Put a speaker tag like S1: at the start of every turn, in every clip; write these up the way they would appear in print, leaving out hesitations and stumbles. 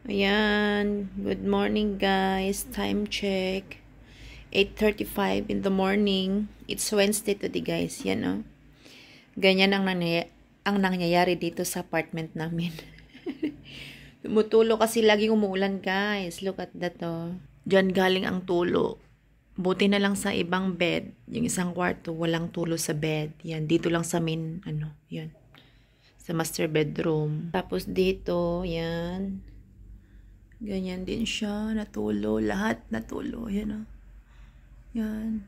S1: Ayan. Good morning, guys. Time check. 8:35 in the morning. It's Wednesday today, guys. Yan, oh. Ganyan ang nangyayari dito sa apartment namin. Tumutulo kasi laging umuulan, guys. Look at that, oh. Diyan galing ang tulo. Buti na lang sa ibang bed. Yung isang kwarto, walang tulo sa bed. Yan, dito lang sa main, yan. Sa master bedroom. Tapos dito, yan. Ganyan din siya, natulo, lahat natulo, yan o. Yan.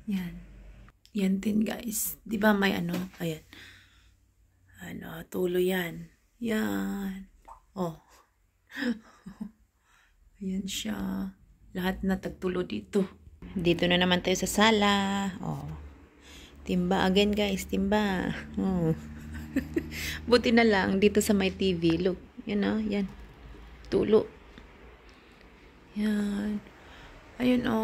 S1: Yan. Yan din, guys. Di ba may ayan. Tulo yan. Yan. Oh. Ayan siya. Lahat na tagtulo dito. Dito na naman tayo sa sala. Oh. Timba again, guys. Timba. Oh. Buti na lang dito sa my TV. Look. Yan o. Yan. Tulo. Yan. Ayun o.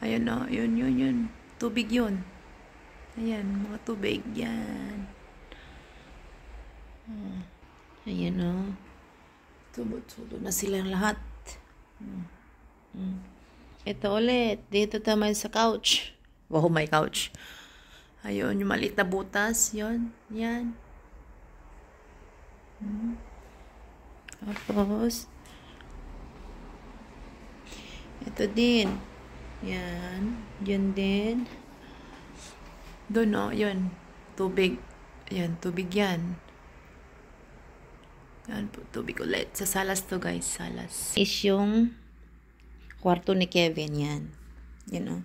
S1: Ayun o. Yun. Tubig yun. Ayan. Mga tubig. Yan. Ayan o. Tulo na silang lahat. Ito ulit. Dito tayo sa couch. Wow, my couch. Ayun. Yung maliit na butas. Yun. Yan. Tapos, ito din. Yan. Yan din. Doon, oh. Yun. Tubig. Ayan. Tubig yan. Yan po. Tubig ulit. Sa salas to, guys. Salas. Is yung kwarto ni Kevin. Yan. Yan, oh.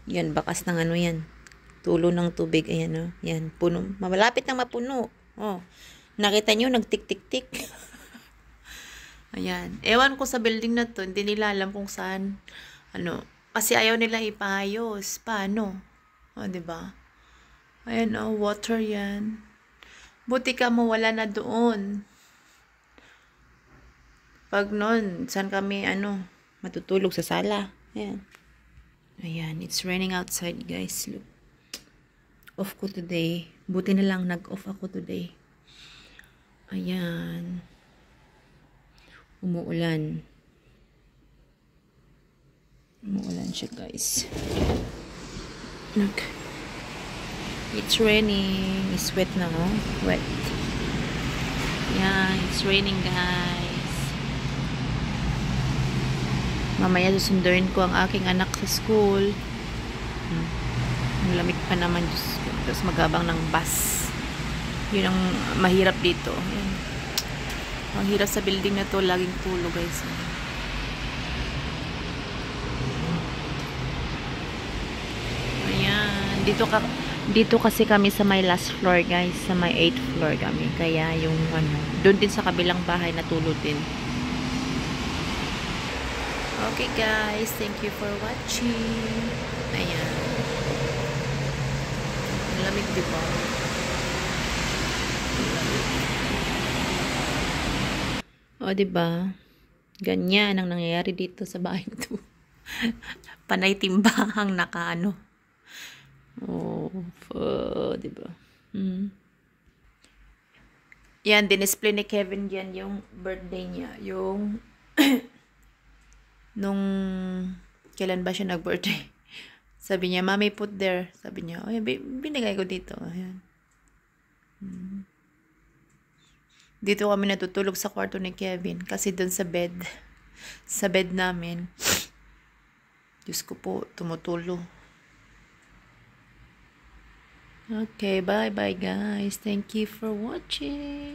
S1: Yan. Bakas ng yan. Tulo ng tubig. Ayan, oh. Yan. Puno. Malapit na mapuno. Oh. Nakita nyo, nagtik-tik-tik. Ayan. Ewan ko sa building na to, hindi nila alam kung saan, kasi ayaw nila ipahayos. Paano? O, diba? Ayan, water yan. Buti ka mo, wala na doon. Pag nun, saan kami, matutulog sa sala. Ayan. Ayan, it's raining outside, guys. Look. Off ko today. Buti na lang, nag-off ako today. Ayan. Umuulan. Umuulan siya, guys. Look. It's raining. It's wet na, oh. Wet. Ayan. It's raining, guys. Mamaya susunduin ko ang aking anak sa school. Malamig pa naman. Diyos ko. Tapos magabang ng bus. Yun ang mahirap dito. Ayan. Ang hirap sa building na to, laging tulo, guys. Ayan. Dito kasi kami sa my last floor, guys. Sa my 8th floor kami. Kaya yung doon din sa kabilang bahay natulo din. Okay, guys. Thank you for watching. Ayan. Lamig, diba? O, diba? Ganyan ang nangyayari dito sa bahay to. Panay timbang diba? Yan, dinisplay ni Kevin yan yung birthday niya. Yung nung kailan ba siya nag-birthday? Sabi niya, "Mommy, put there." Sabi niya, binigay ko dito. Ayan. Dito kami natutulog sa kwarto ni Kevin. Kasi dun sa bed namin, Diyos ko po, tumutulo. Okay, bye-bye, guys. Thank you for watching.